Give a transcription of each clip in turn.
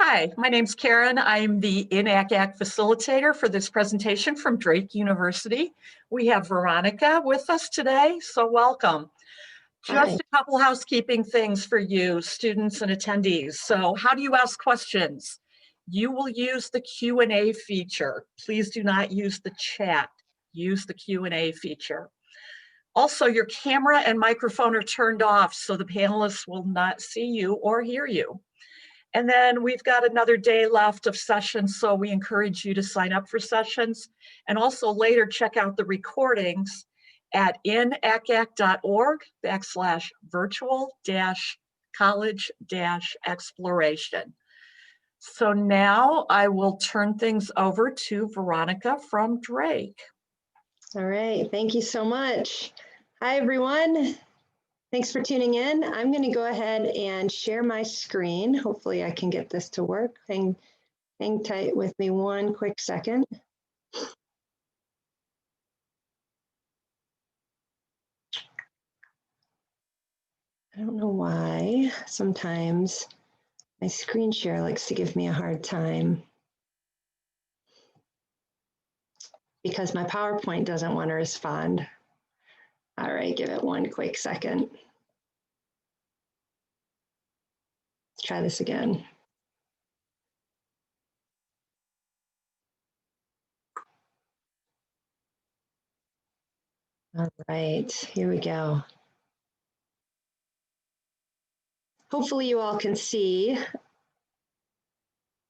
Hi, my name's Karen. I'm the InACAC facilitator for this presentation from Drake University. We have Veronica with us today, so welcome. Just a couple housekeeping things for you, students and attendees. So how do you ask questions? You will use the Q&A feature. Please do not use the chat. Use the Q&A feature. Also, your camera and microphone are turned off, so the panelists will not see you or hear you. And then we've got another day left of sessions, so we encourage you to sign up for sessions and also later check out the recordings at inacac.org/virtual-college-exploration. So now I will turn things over to Veronica from Drake. All right, thank you so much. Hi, everyone. Thanks for tuning in. I'm going to go ahead and share my screen. Hopefully I can get this to work. Hang tight with me one quick second. I don't know why sometimes my screen share likes to give me a hard time because my PowerPoint doesn't want to respond. All right, give it one quick second. Let's try this again. All right, here we go. Hopefully you all can see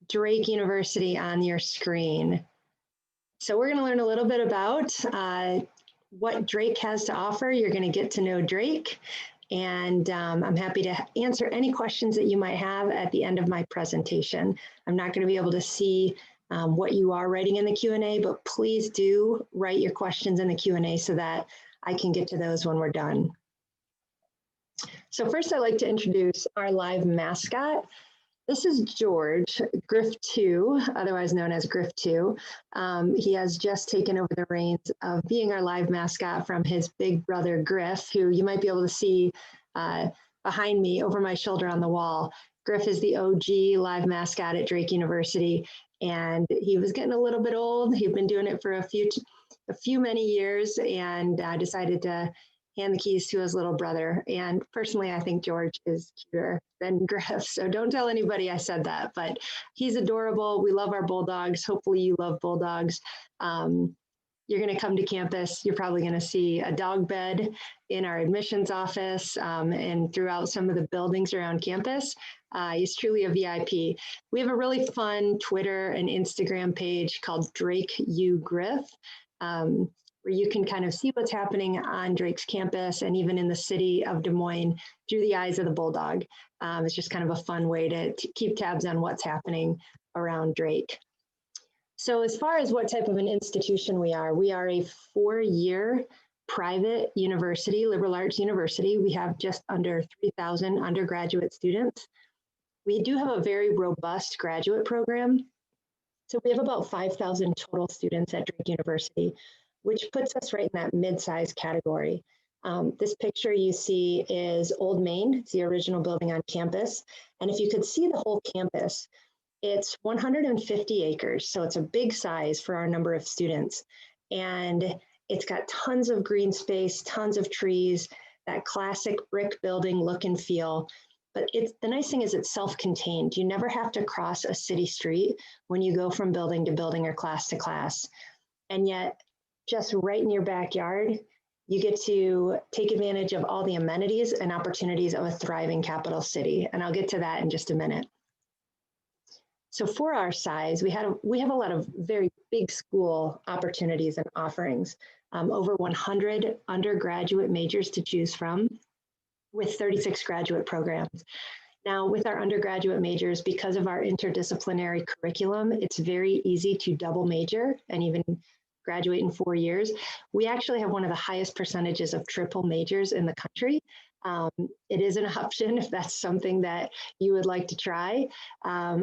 Drake University on your screen. So we're going to learn a little bit about what Drake has to offer. You're going to get to know Drake, and I'm happy to answer any questions that you might have at the end of my presentation. I'm not going to be able to see what you are writing in the Q&A, but please do write your questions in the Q&A so that I can get to those when we're done. So first I'd like to introduce our live mascot. This is George, Griff 2, otherwise known as Griff 2. He has just taken over the reins of being our live mascot from his big brother, Griff, who you might be able to see behind me over my shoulder on the wall. Griff is the OG live mascot at Drake University, and he was getting a little bit old. He'd been doing it for many years, and decided to hand the keys to his little brother. And personally, I think George is cuter than Griff. So don't tell anybody I said that, but he's adorable. We love our bulldogs. Hopefully you love bulldogs. You're going to come to campus. You're probably going to see a dog bed in our admissions office and throughout some of the buildings around campus. He's truly a VIP. We have a really fun Twitter and Instagram page called Drake U Griff, where you can kind of see what's happening on Drake's campus and even in the city of Des Moines through the eyes of the bulldog. It's just kind of a fun way to keep tabs on what's happening around Drake. So as far as what type of an institution we are a 4-year private university, liberal arts university. We have just under 3,000 undergraduate students. We do have a very robust graduate program. So we have about 5,000 total students at Drake University, which puts us right in that mid-size category. This picture you see is Old Main. It's the original building on campus. And if you could see the whole campus, it's 150 acres. So it's a big size for our number of students. And it's got tons of green space, tons of trees, that classic brick building look and feel. But the nice thing is it's self-contained. You never have to cross a city street when you go from building to building or class to class. And yet, just right in your backyard, you get to take advantage of all the amenities and opportunities of a thriving capital city. And I'll get to that in just a minute. So for our size, we have a lot of very big school opportunities and offerings, over 100 undergraduate majors to choose from with 36 graduate programs. Now with our undergraduate majors, because of our interdisciplinary curriculum, it's very easy to double major and even graduate in 4 years. We actually have one of the highest percentages of triple majors in the country. It is an option if that's something that you would like to try.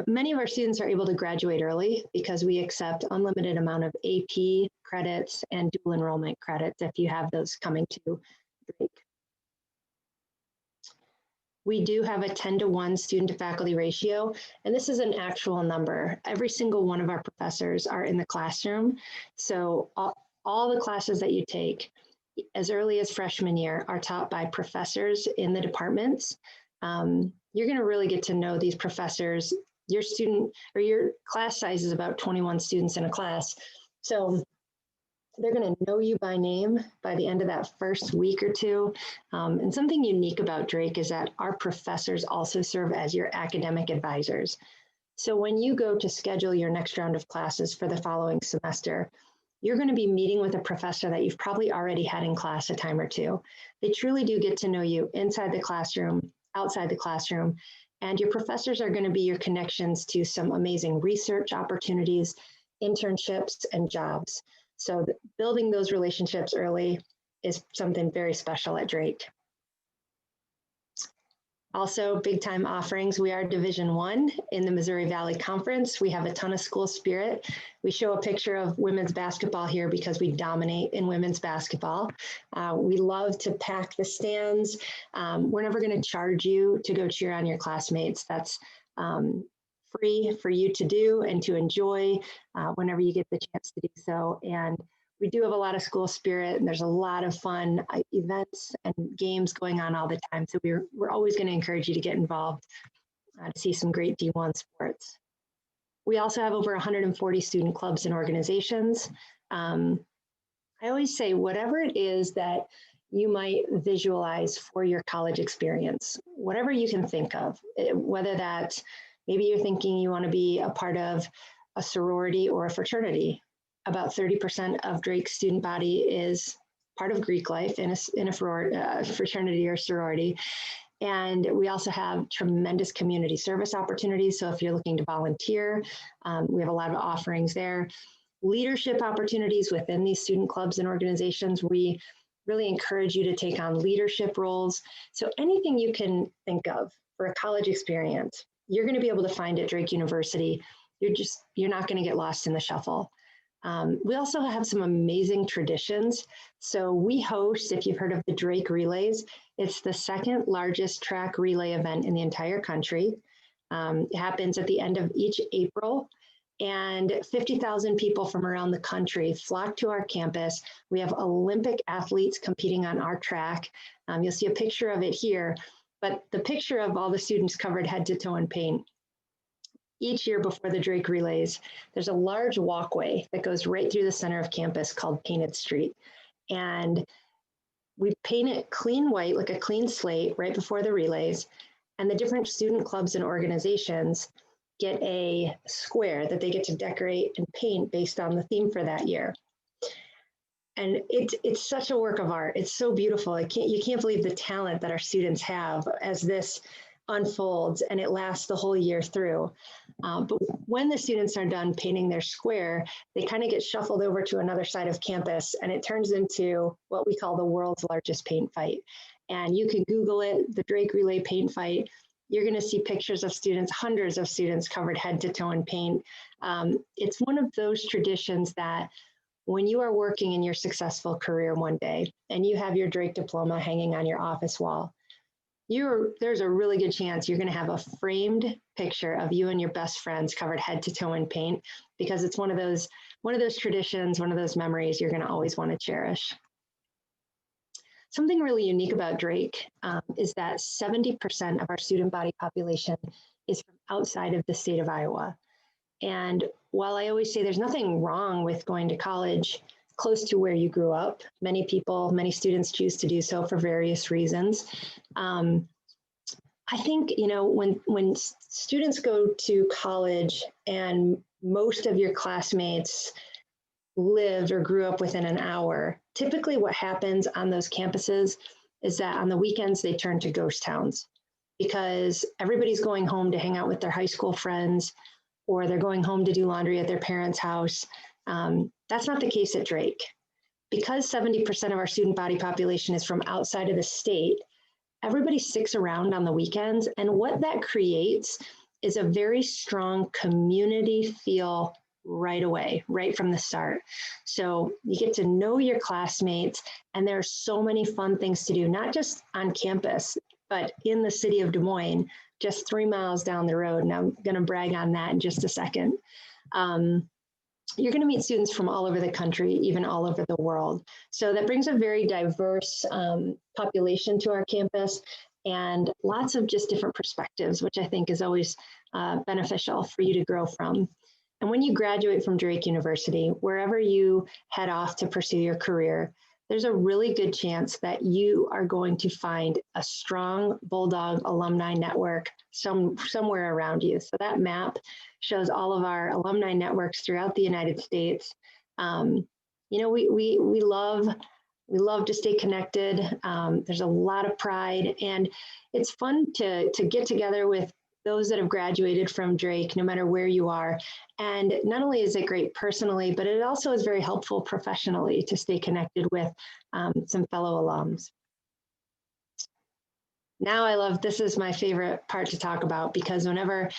Many of our students are able to graduate early because we accept unlimited amount of AP credits and dual enrollment credits if you have those coming to Drake. We do have a 10-to-1 student to faculty ratio, and this is an actual number. Every single one of our professors are in the classroom. So all the classes that you take as early as freshman year are taught by professors in the departments. You're going to really get to know these professors. Your student or your class size is about 21 students in a class. So they're going to know you by name by the end of that first week or two. And something unique about Drake is that our professors also serve as your academic advisors. So when you go to schedule your next round of classes for the following semester, you're going to be meeting with a professor that you've probably already had in class a time or two. They truly do get to know you inside the classroom, outside the classroom, and your professors are going to be your connections to some amazing research opportunities, internships, and jobs. So building those relationships early is something very special at Drake. Also, big time offerings. We are Division I in the Missouri Valley Conference. We have a ton of school spirit. We show a picture of women's basketball here because we dominate in women's basketball. We love to pack the stands. We're never going to charge you to go cheer on your classmates. That's free for you to do and to enjoy whenever you get the chance to do so. And we do have a lot of school spirit, and there's a lot of fun events and games going on all the time. So we're always going to encourage you to get involved to see some great D1 sports. We also have over 140 student clubs and organizations. I always say, whatever it is that you might visualize for your college experience, whatever you can think of, whether that's maybe you're thinking you want to be a part of a sorority or a fraternity. About 30% of Drake's student body is part of Greek life in a fraternity or sorority. And we also have tremendous community service opportunities. So if you're looking to volunteer, we have a lot of offerings there. Leadership opportunities within these student clubs and organizations. We really encourage you to take on leadership roles. So anything you can think of for a college experience, you're going to be able to find at Drake University. You're not going to get lost in the shuffle. We also have some amazing traditions. So we host, if you've heard of the Drake Relays, it's the second largest track relay event in the entire country. It happens at the end of each April, and 50,000 people from around the country flock to our campus. We have Olympic athletes competing on our track. You'll see a picture of it here, but the picture of all the students covered head to toe in paint. Each year before the Drake Relays, there's a large walkway that goes right through the center of campus called Painted Street. And we paint it clean white, like a clean slate, right before the relays. And the different student clubs and organizations get a square that they get to decorate and paint based on the theme for that year. And it's such a work of art. It's so beautiful. You can't believe the talent that our students have as this unfolds, and it lasts the whole year through. But when the students are done painting their square, they kind of get shuffled over to another side of campus, and it turns into what we call the world's largest paint fight. And you can Google it, the Drake Relay Paint Fight. You're going to see pictures of students, hundreds of students covered head to toe in paint. It's one of those traditions that when you are working in your successful career one day and you have your Drake diploma hanging on your office wall, there's a really good chance you're going to have a framed picture of you and your best friends covered head to toe in paint, because it's one of those traditions, one of those memories you're going to always want to cherish. Something really unique about Drake is that 70% of our student body population is from outside of the state of Iowa. And while I always say there's nothing wrong with going to college close to where you grew up, many students choose to do so for various reasons. I think, when students go to college and most of your classmates lived or grew up within an hour, typically what happens on those campuses is that on the weekends they turn to ghost towns because everybody's going home to hang out with their high school friends, or they're going home to do laundry at their parents' house. That's not the case at Drake. Because 70% of our student body population is from outside of the state, everybody sticks around on the weekends. And what that creates is a very strong community feel right away, right from the start. So you get to know your classmates, and there are so many fun things to do, not just on campus. but in the city of Des Moines, just 3 miles down the road. And I'm going to brag on that in just a second. You're going to meet students from all over the country, even all over the world. So that brings a very diverse population to our campus and lots of just different perspectives, which I think is always beneficial for you to grow from. And when you graduate from Drake University, wherever you head off to pursue your career, there's a really good chance that you are going to find a strong Bulldog alumni network somewhere around you. So that map shows all of our alumni networks throughout the United States. You know, we love to stay connected. There's a lot of pride, and it's fun to get together with those that have graduated from Drake, no matter where you are. And not only is it great personally, but it also is very helpful professionally to stay connected with some fellow alums. Now this is my favorite part to talk about, because whenever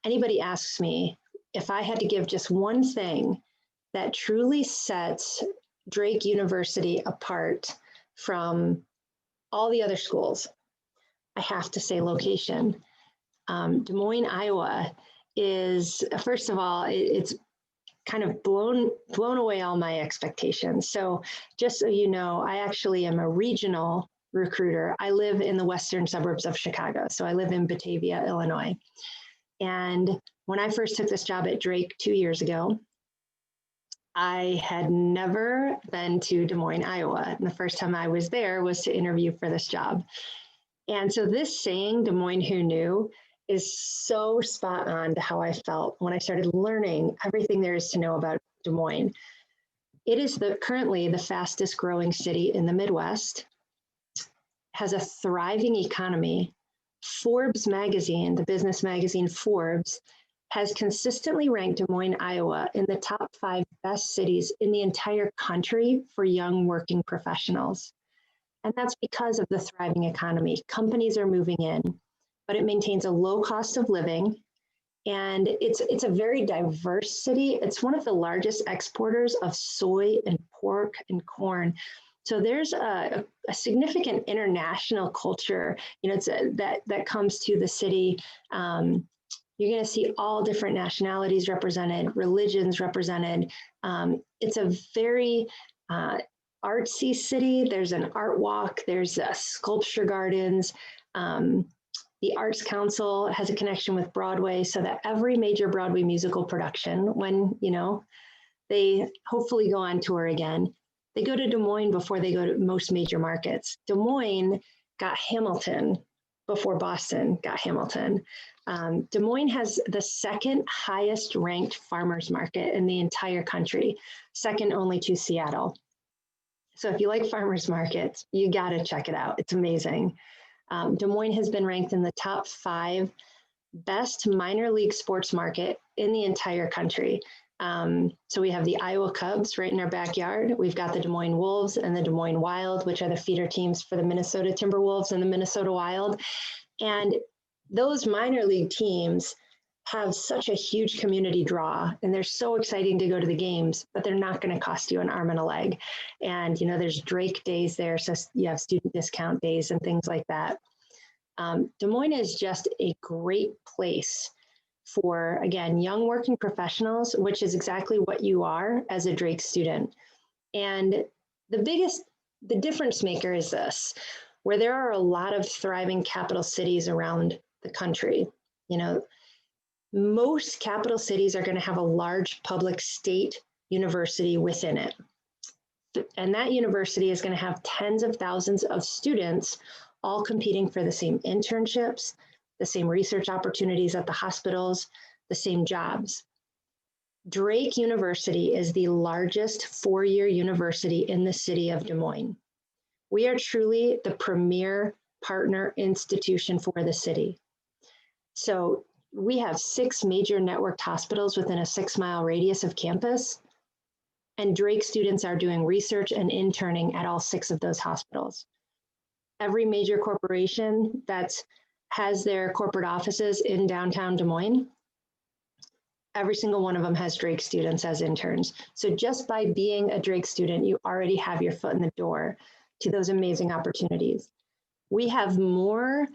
anybody asks me if I had to give just one thing that truly sets Drake University apart from all the other schools, I have to say location. Des Moines, Iowa is, first of all, it's kind of blown away all my expectations. So just so you know, I actually am a regional recruiter. I live in the western suburbs of Chicago. So I live in Batavia, Illinois. And when I first took this job at Drake 2 years ago, I had never been to Des Moines, Iowa. And the first time I was there was to interview for this job. And so this saying, Des Moines, who knew, is so spot on to how I felt when I started learning everything there is to know about Des Moines. It is currently the fastest growing city in the Midwest, has a thriving economy. Forbes magazine, the business magazine Forbes, has consistently ranked Des Moines, Iowa in the top 5 best cities in the entire country for young working professionals. And that's because of the thriving economy. Companies are moving in, but it maintains a low cost of living. And it's a very diverse city. It's one of the largest exporters of soy and pork and corn. So there's a significant international culture, you know, that comes to the city. You're going to see all different nationalities represented, religions represented. It's a very artsy city. There's an art walk. There's sculpture gardens. The Arts Council has a connection with Broadway, so that every major Broadway musical production, when, you know, they hopefully go on tour again, they go to Des Moines before they go to most major markets. Des Moines got Hamilton before Boston got Hamilton. Des Moines has the second highest ranked farmers market in the entire country, second only to Seattle. So if you like farmers markets, you got to check it out. It's amazing. Des Moines has been ranked in the top 5 best minor league sports market in the entire country. So we have the Iowa Cubs right in our backyard. We've got the Des Moines Wolves and the Des Moines Wild, which are the feeder teams for the Minnesota Timberwolves and the Minnesota Wild. And those minor league teams have such a huge community draw, and they're so exciting to go to the games, but they're not going to cost you an arm and a leg. And, you know, there's Drake days there, so you have student discount days and things like that. Des Moines is just a great place for, again, young working professionals, which is exactly what you are as a Drake student. And the difference maker is this, where there are a lot of thriving capital cities around the country. You know, most capital cities are going to have a large public state university within it. And that university is going to have tens of thousands of students all competing for the same internships, the same research opportunities at the hospitals, the same jobs. Drake University is the largest 4-year university in the city of Des Moines. We are truly the premier partner institution for the city. So we have 6 major networked hospitals within a 6-mile radius of campus, and Drake students are doing research and interning at all 6 of those hospitals. Every major corporation that has their corporate offices in downtown Des Moines, every single one of them has Drake students as interns. So just by being a Drake student, you already have your foot in the door to those amazing opportunities. we have more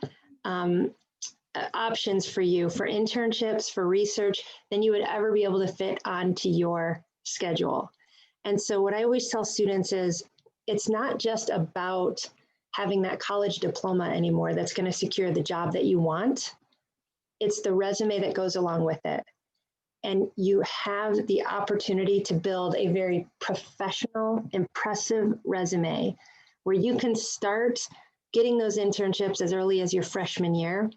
options for you for internships, for research, than you would ever be able to fit onto your schedule. And so what I always tell students is, it's not just about having that college diploma anymore that's going to secure the job that you want. It's the resume that goes along with it. And you have the opportunity to build a very professional, impressive resume where you can start getting those internships as early as your freshman year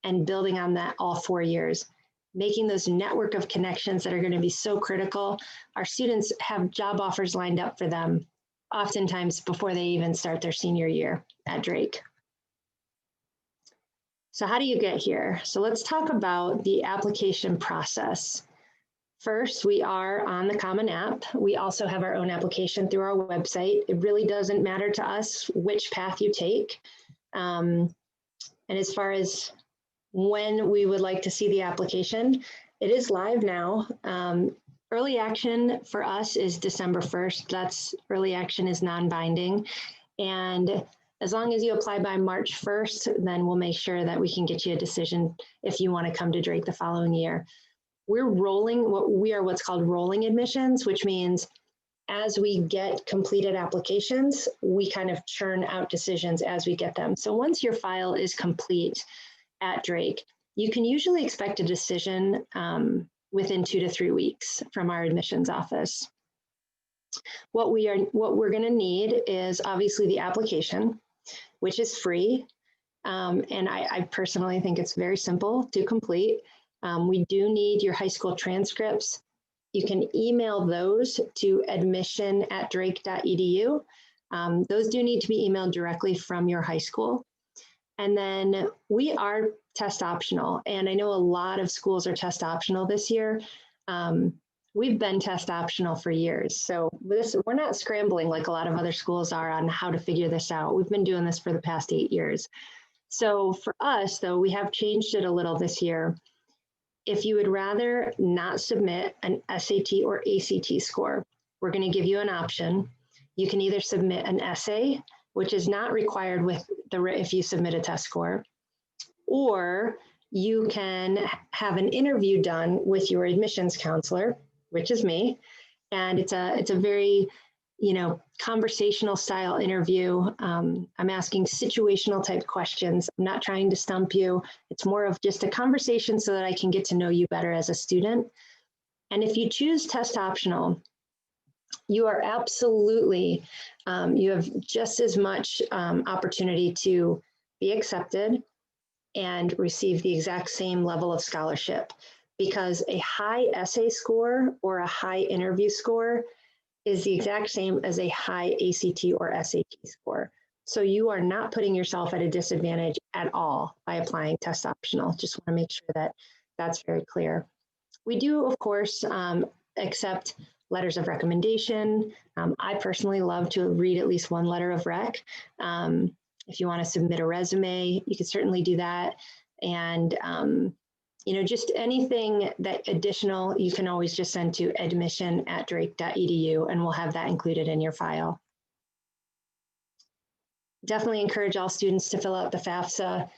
and building on that all 4 years, making those network of connections that are going to be so critical. Our students have job offers lined up for them oftentimes before they even start their senior year at Drake. So how do you get here? So let's talk about the application process. First, we are on the Common App. We also have our own application through our website. It really doesn't matter to us which path you take. And as far as when we would like to see the application, it is live now. Early action for us is December 1st. That's early action is non-binding. And as long as you apply by March 1st, then we'll make sure that we can get you a decision if you want to come to Drake the following year. We're rolling, what's called rolling admissions, which means as we get completed applications, we kind of churn out decisions as we get them. So once your file is complete at Drake, you can usually expect a decision within 2 to 3 weeks from our admissions office. What we're going to need is obviously the application, which is free. And I personally think it's very simple to complete. We do need your high school transcripts. You can email those to admission@drake.edu. Those do need to be emailed directly from your high school. And then we are test optional. And I know a lot of schools are test optional this year. We've been test optional for years. So we're not scrambling like a lot of other schools are on how to figure this out. We've been doing this for the past 8 years. So for us, though, we have changed it a little this year. If you would rather not submit an SAT or ACT score, we're going to give you an option. You can either submit an essay, which is not required if you submit a test score, or you can have an interview done with your admissions counselor, which is me, and it's a very conversational style interview. I'm asking situational type questions. I'm not trying to stump you. It's more of just a conversation so that I can get to know you better as a student. And if you choose test optional, you are absolutely, you have just as much opportunity to be accepted and receive the exact same level of scholarship, because a high essay score or a high interview score is the exact same as a high ACT or SAT score. So you are not putting yourself at a disadvantage at all by applying test optional. Just want to make sure that that's very clear. We do, of course, accept letters of recommendation. I personally love to read at least one letter of rec. If you want to submit a resume, you can certainly do that. And just anything that additional, you can always just send to admission@drake.edu, and we'll have that included in your file. Definitely encourage all students to fill out the FAFSA.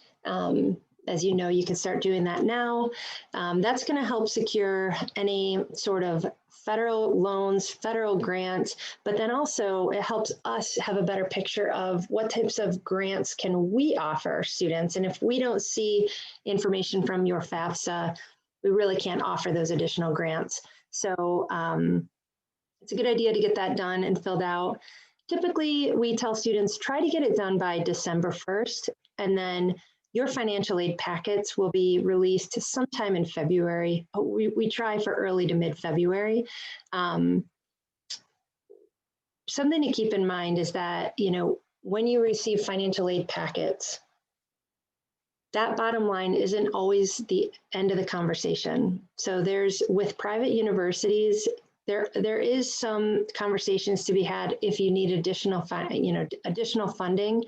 As you know, you can start doing that now. That's going to help secure any sort of federal loans, federal grants, but then also it helps us have a better picture of what types of grants can we offer students. And if we don't see information from your FAFSA, we really can't offer those additional grants. So it's a good idea to get that done and filled out. Typically, we tell students, try to get it done by December 1st, and then your financial aid packets will be released sometime in February. We try for early to mid-February. Something to keep in mind is that, when you receive financial aid packets, that bottom line isn't always the end of the conversation. So with private universities, there is some conversations to be had if you need additional funding.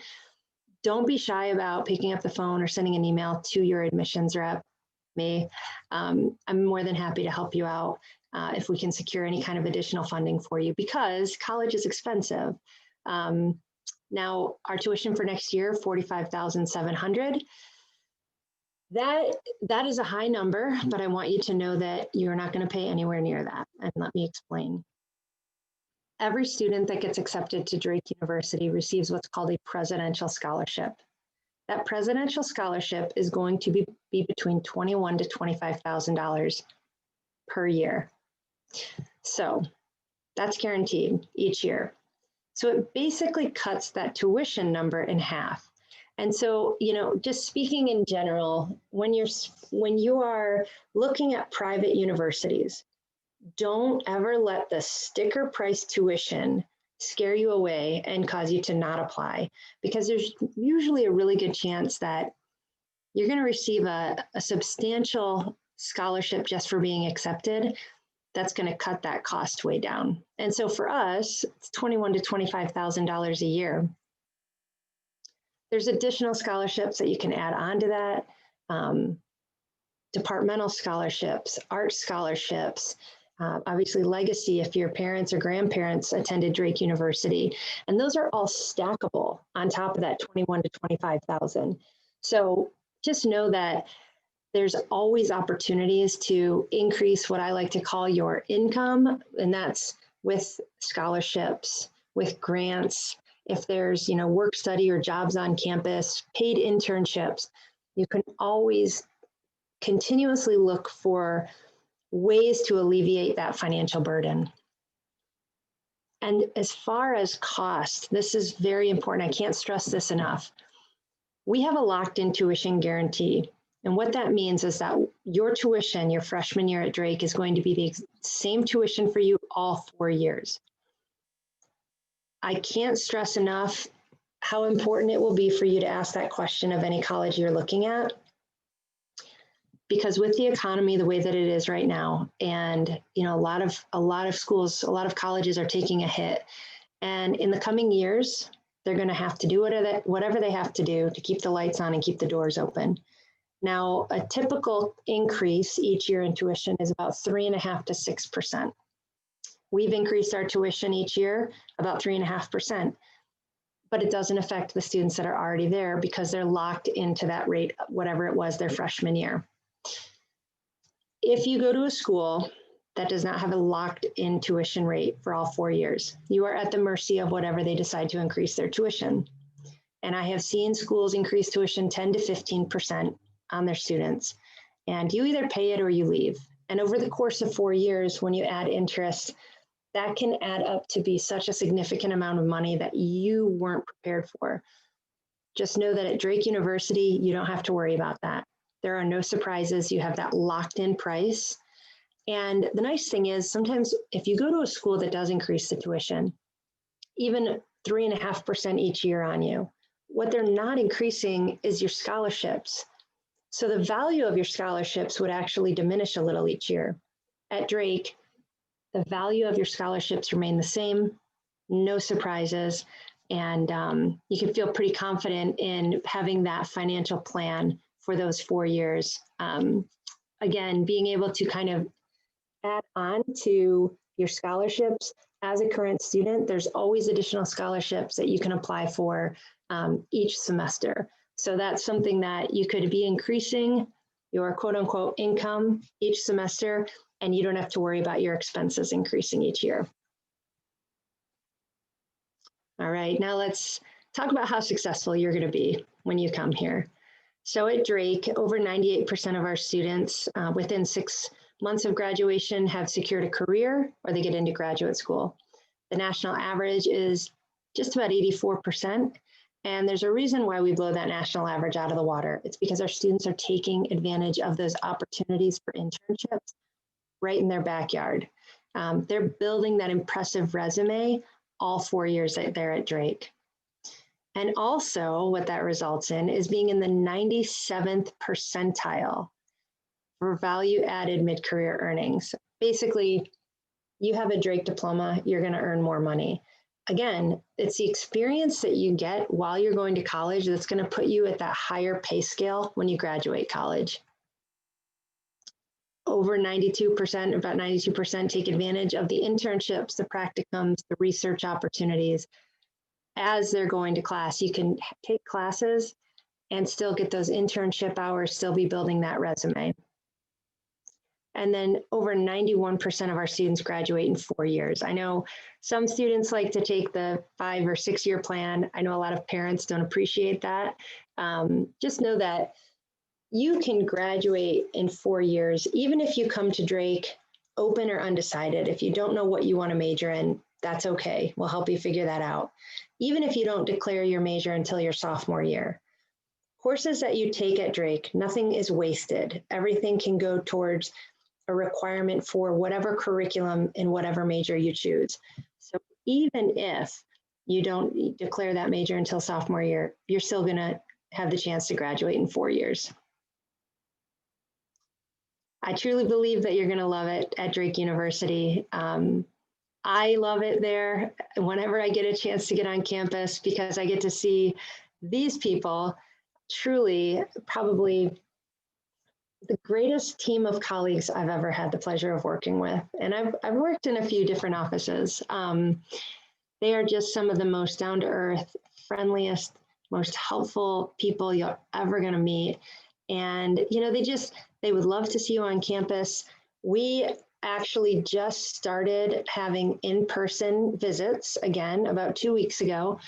Don't be shy about picking up the phone or sending an email to your admissions rep, me. I'm more than happy to help you out if we can secure any kind of additional funding for you, because college is expensive. Now, our tuition for next year, $45,700. That is a high number, but I want you to know that you're not going to pay anywhere near that. And let me explain. Every student that gets accepted to Drake University receives what's called a presidential scholarship. That presidential scholarship is going to be between $21,000 to $25,000 per year. So that's guaranteed each year. So it basically cuts that tuition number in half. And so, just speaking in general, when you are looking at private universities, don't ever let the sticker price tuition scare you away and cause you to not apply, because there's usually a really good chance that you're going to receive a substantial scholarship just for being accepted. That's going to cut that cost way down. And so for us, it's $21,000 to $25,000 a year. There's additional scholarships that you can add on to that. Departmental scholarships, art scholarships, obviously legacy if your parents or grandparents attended Drake University. And those are all stackable on top of that $21,000 to $25,000. So just know that there's always opportunities to increase what I like to call your income, and that's with scholarships, with grants. If there's, work study or jobs on campus, paid internships, you can always continuously look for ways to alleviate that financial burden. And as far as cost, this is very important. I can't stress this enough. We have a locked-in tuition guarantee. And what that means is that your tuition, your freshman year at Drake, is going to be the same tuition for you all 4 years. I can't stress enough how important it will be for you to ask that question of any college you're looking at. Because with the economy the way that it is right now, and a lot of schools, a lot of colleges are taking a hit. And in the coming years, they're going to have to do whatever they have to do to keep the lights on and keep the doors open. Now, a typical increase each year in tuition is about 3.5% to 6%. We've increased our tuition each year about 3.5%, but it doesn't affect the students that are already there because they're locked into that rate, whatever it was their freshman year. If you go to a school that does not have a locked-in tuition rate for all 4 years, you are at the mercy of whatever they decide to increase their tuition. And I have seen schools increase tuition 10 to 15% on their students, and you either pay it or you leave. And over the course of 4 years, when you add interest, that can add up to be such a significant amount of money that you weren't prepared for. Just know that at Drake University, you don't have to worry about that. There are no surprises. You have that locked-in price. And the nice thing is, sometimes if you go to a school that does increase the tuition, even 3.5% each year on you, what they're not increasing is your scholarships. So the value of your scholarships would actually diminish a little each year. At Drake, the value of your scholarships remain the same, no surprises, and you can feel pretty confident in having that financial plan for those 4 years. Again, being able to kind of add on to your scholarships as a current student, there's always additional scholarships that you can apply for each semester. So that's something that you could be increasing your quote unquote income each semester, and you don't have to worry about your expenses increasing each year. All right, now let's talk about how successful you're going to be when you come here. So at Drake, over 98% of our students within 6 months of graduation have secured a career or they get into graduate school. The national average is just about 84%. And there's a reason why we blow that national average out of the water. It's because our students are taking advantage of those opportunities for internships right in their backyard. They're building that impressive resume all 4 years that they're at Drake. And also what that results in is being in the 97th percentile for value added mid-career earnings. Basically, you have a Drake diploma, you're going to earn more money. Again, it's the experience that you get while you're going to college that's going to put you at that higher pay scale when you graduate college. Over 92%, about 92% take advantage of the internships, the practicums, the research opportunities. as they're going to class. You can take classes and still get those internship hours, still be building that resume. And then over 91% of our students graduate in 4 years. I know some students like to take the 5 or 6 year plan. I know a lot of parents don't appreciate that. Just know that you can graduate in 4 years, even if you come to Drake open or undecided. If you don't know what you want to major in, that's okay. We'll help you figure that out. Even if you don't declare your major until your sophomore year. Courses that you take at Drake, nothing is wasted. Everything can go towards a requirement for whatever curriculum in whatever major you choose. So even if you don't declare that major until sophomore year, you're still gonna have the chance to graduate in 4 years. I truly believe that you're gonna love it at Drake University. I love it there whenever I get a chance to get on campus, because I get to see these people, truly probably the greatest team of colleagues I've ever had the pleasure of working with. And I've worked in a few different offices. They are just some of the most down-to-earth, friendliest, most helpful people you're ever gonna meet. And you know, they would love to see you on campus. We actually just started having in-person visits again about 2 weeks ago.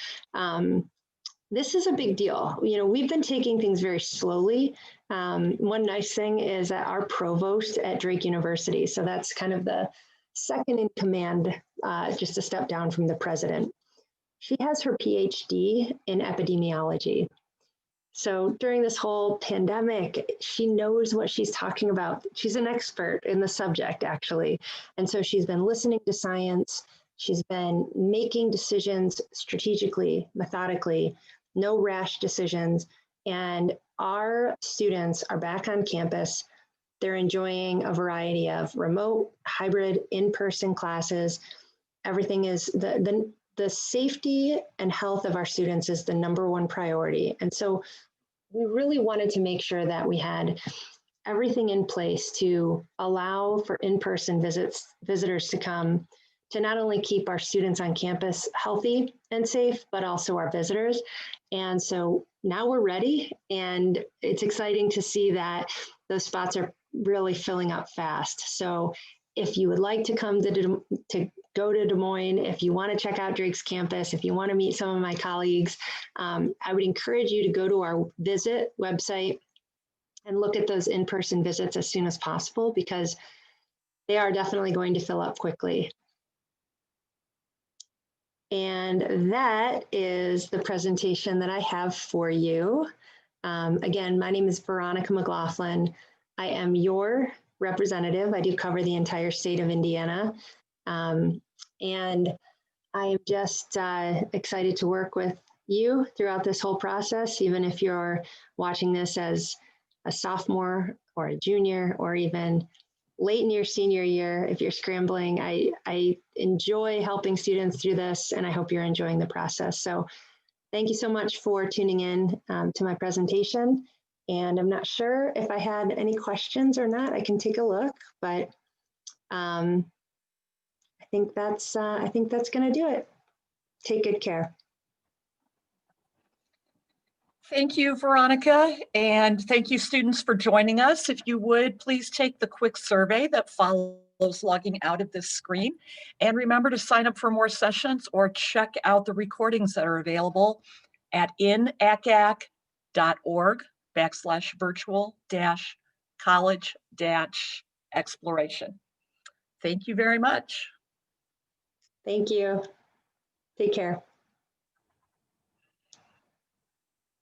This is a big deal. You know, we've been taking things very slowly. One nice thing is that our provost at Drake University, so that's kind of the second in command, just a step down from the president. She has her PhD in epidemiology. So during this whole pandemic, she knows what she's talking about. She's an expert in the subject, actually. And so she's been listening to science. She's been making decisions strategically, methodically, no rash decisions. And our students are back on campus. They're enjoying a variety of remote, hybrid, in-person classes. Everything is, the safety and health of our students is the #1 priority. And so we really wanted to make sure that we had everything in place to allow for in-person visitors to come, to not only keep our students on campus healthy and safe, but also our visitors. And so now we're ready, and it's exciting to see that those spots are really filling up fast. So if you would like to come to go to Des Moines, if you want to check out Drake's campus, if you want to meet some of my colleagues, I would encourage you to go to our visit website and look at those in-person visits as soon as possible, because they are definitely going to fill up quickly. And that is the presentation that I have for you. Again, my name is Veronica McLaughlin. I am your representative. I do cover the entire state of Indiana. And I am just excited to work with you throughout this whole process, even if you're watching this as a sophomore or a junior, or even late in your senior year. If you're scrambling, I enjoy helping students through this, and I hope you're enjoying the process. So thank you so much for tuning in to my presentation. And I'm not sure if I had any questions or not. I can take a look, but I think that's going to do it. Take good care. Thank you, Veronica, and thank you, students, for joining us. If you would, please take the quick survey that follows logging out of this screen. And remember to sign up for more sessions or check out the recordings that are available at inacac.org/virtual-college-exploration. Thank you very much. Thank you. Take care.